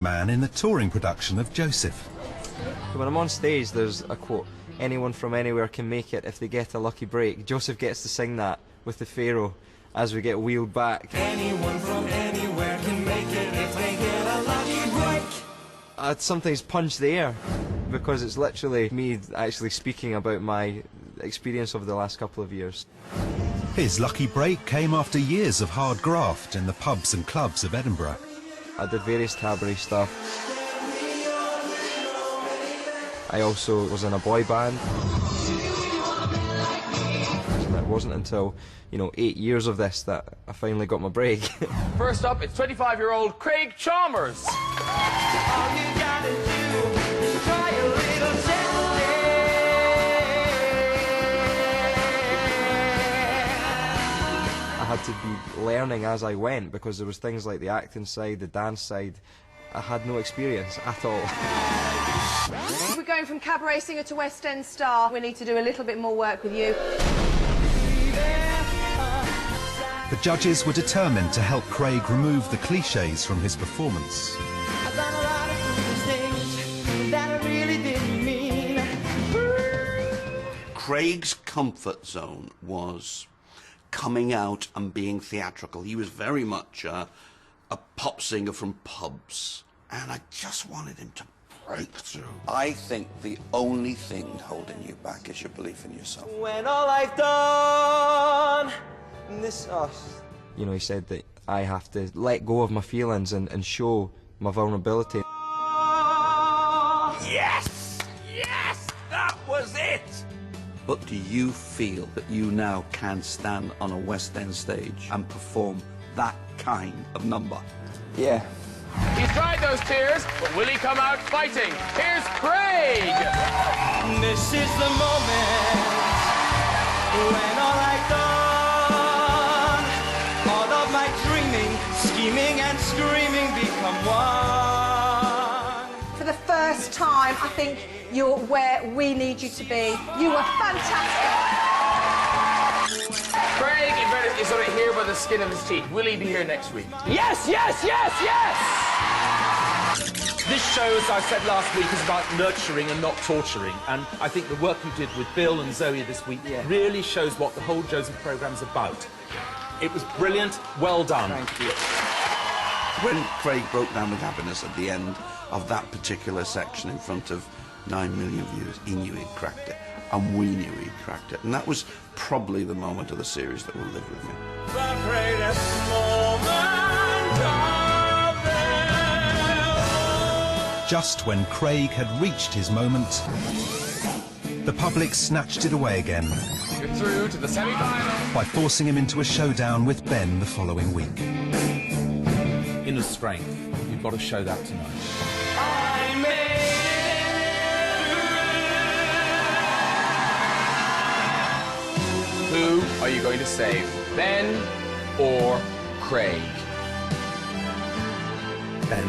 man in the touring production of Joseph. When I'm on stage, there's a quote, "Anyone from anywhere can make it if they get a lucky break." Joseph gets to sing that with the Pharaoh as we get wheeled back. Anyone from anywhere can make it if they get a lucky break. I'd sometimes punch the air because it's literally me actually speaking about my experience over the last couple of years. His lucky break came after years of hard graft in the pubs and clubs of Edinburgh. I did various cabaret stuff. I also was in a boy band. And it wasn't until, 8 years of this that I finally got my break. First up, it's 25-year-old Craig Chalmers. All you gotta do is try a little testing. I had to be learning as I went because there was things like the acting side, the dance side. I had no experience at all. If we're going from cabaret singer to West End star, we need to do a little bit more work with you. The judges were determined to help Craig remove the cliches from his performance. I've done a lot of foolish things that I really didn't mean. Craig's comfort zone was coming out and being theatrical. He was very much a pop singer from pubs, and I just wanted him to break through. I think the only thing holding you back is your belief in yourself. When all I've done this us. He said that I have to let go of my feelings and show my vulnerability. Yes! Yes! That was it! But do you feel that you now can stand on a West End stage and perform that kind of number? Yeah. He's tried those tears, but will he come out fighting? Here's Craig! This is the moment when all I've done, all of my dreaming, scheming and screaming become one. For the first time, I think you're where we need you to be. You were fantastic. Craig, in fairness, is sort of here by the skin of his teeth. Will he be here next week? Yes, yes, yes, yes! This show, as I said last week, is about nurturing and not torturing. And I think the work you did with Bill and Zoe this week really shows what the whole Joseph programme's about. It was brilliant. Well done. Thank you. When Craig broke down with happiness at the end of that particular section in front of 9 million viewers, he knew he'd cracked it. And we knew he'd cracked it. And that was probably the moment of the series that will live with me. The greatest moment of them. Just when Craig had reached his moment, the public snatched it away again You're through to the semi-final. by forcing him into a showdown with Ben the following week. Inner strength. You've got to show that tonight. I made Who are you going to save, Ben or Craig? Ben.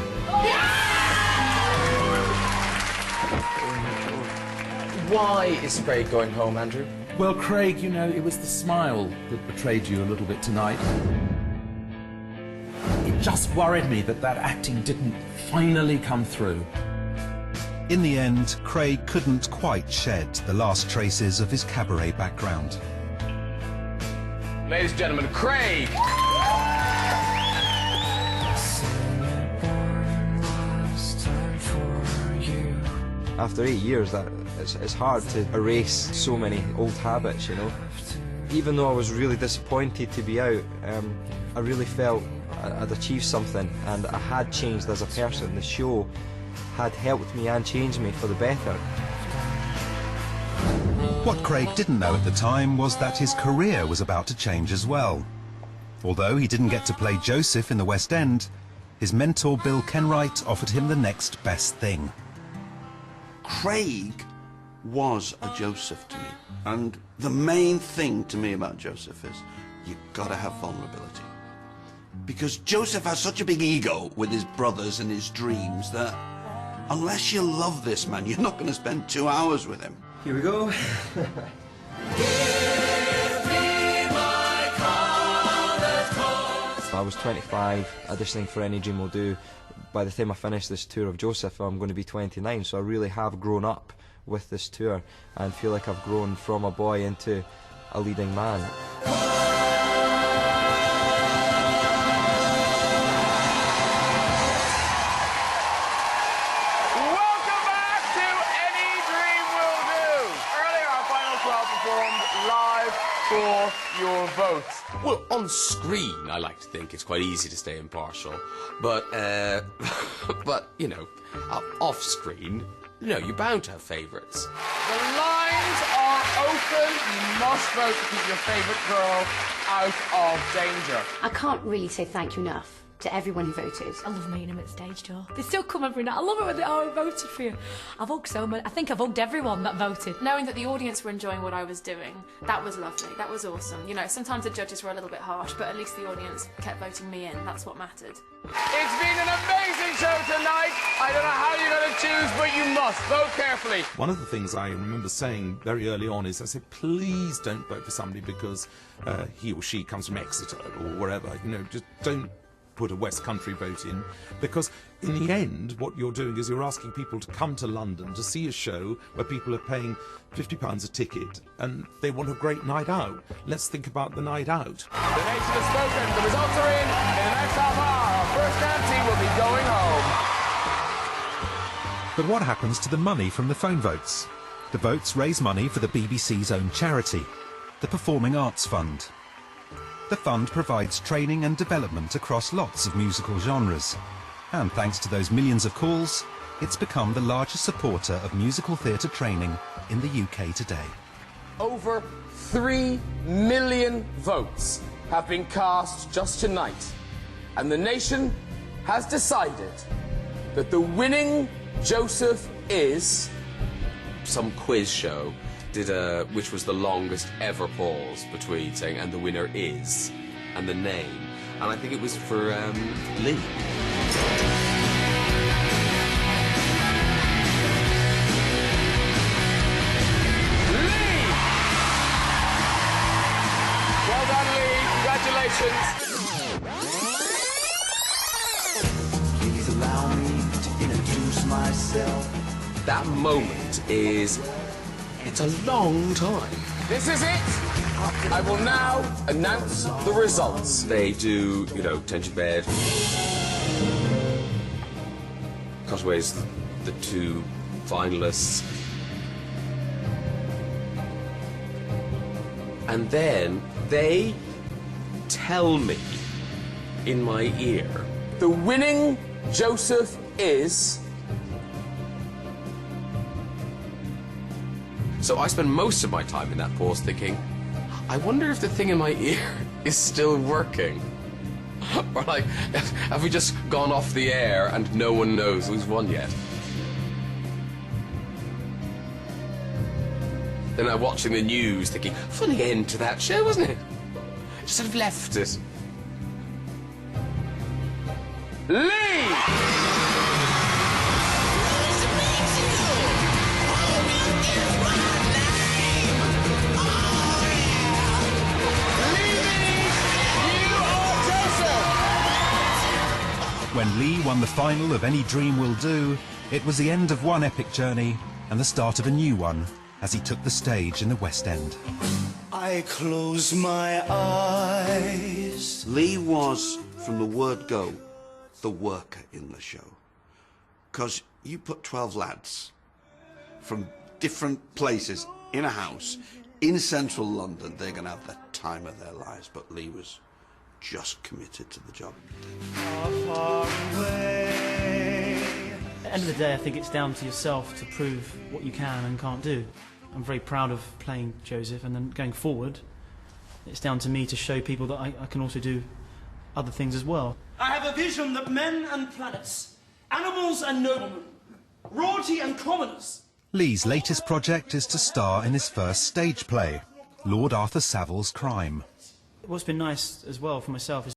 Why is Craig going home, Andrew? Well, Craig, it was the smile that betrayed you a little bit tonight. It just worried me that acting didn't finally come through. In the end, Craig couldn't quite shed the last traces of his cabaret background. Ladies and gentlemen, Craig! After 8 years, it's hard to erase so many old habits, Even though I was really disappointed to be out, I really felt I'd achieved something and I had changed as a person. The show had helped me and changed me for the better. What Craig didn't know at the time was that his career was about to change as well. Although he didn't get to play Joseph in the West End, his mentor Bill Kenwright offered him the next best thing. Craig was a Joseph to me. And the main thing to me about Joseph is you've got to have vulnerability. Because Joseph has such a big ego with his brothers and his dreams that unless you love this man, you're not going to spend 2 hours with him. Here we go. I was 25, auditioning for Any Dream Will Do. By the time I finish this tour of Joseph, I'm going to be 29, so I really have grown up with this tour and feel like I've grown from a boy into a leading man. Welcome back to Any Dream Will Do. Earlier, our final 12 performed live for your votes. Well, on screen, I like to think it's quite easy to stay impartial, but, but you know, off screen, you know, you're bound to have favourites. The lines are open. You must vote to keep your favourite girl out of danger. I can't really say thank you enough to everyone who voted. I love meeting them at stage, Joe. They still come every night. I love it when they I voted for you. I've hugged so much. I think I've hugged everyone that voted. Knowing that the audience were enjoying what I was doing, that was lovely. That was awesome. You know, sometimes the judges were a little bit harsh, but at least the audience kept voting me in. That's what mattered. It's been an amazing show tonight. I don't know how you're going to choose, but you must vote carefully. One of the things I remember saying very early on is I said, please don't vote for somebody because he or she comes from Exeter or wherever. You know, just don't put a West Country vote in, because in the end what you're doing is you're asking people to come to London to see a show where people are paying £50 a ticket and they want a great night out. Let's think about the night out. The nation has spoken. The results are in the next half hour. Our first auntie will be going home. But what happens to the money from the phone votes? The votes raise money for the BBC's own charity, the Performing Arts Fund. The fund provides training and development across lots of musical genres. And thanks to those millions of calls, it's become the largest supporter of musical theatre training in the UK today. Over 3 million votes have been cast just tonight. And the nation has decided that the winning Joseph is... Some quiz show did which was the longest ever pause between saying and the winner is and the name, and I think it was for Lee. Lee! Well done, Lee. Congratulations. Please allow me to introduce myself. That moment is... it's a long time. This is it. I will now announce the results. They do, you know, tend to bed. Cutaways, the 2 finalists. And then they tell me in my ear, the winning Joseph is... So I spend most of my time in that pause thinking, I wonder if the thing in my ear is still working. Or like, have we just gone off the air and no one knows who's won yet? Then I'm watching the news thinking, funny end to that show, wasn't it? Just sort of left it. Lee! When Lee won the final of Any Dream Will Do, it was the end of one epic journey and the start of a new one as he took the stage in the West End. I close my eyes. Lee was, from the word go, the worker in the show. Because you put 12 lads from different places in a house in central London, they're going to have the time of their lives. But Lee was just committed to the job. Far away. At the end of the day, I think it's down to yourself to prove what you can and can't do. I'm very proud of playing Joseph, and then going forward, it's down to me to show people that I can also do other things as well. I have a vision that men and planets, animals and noblemen, royalty and commoners... Lee's latest project is to star in his first stage play, Lord Arthur Savile's Crime. What's been nice as well for myself is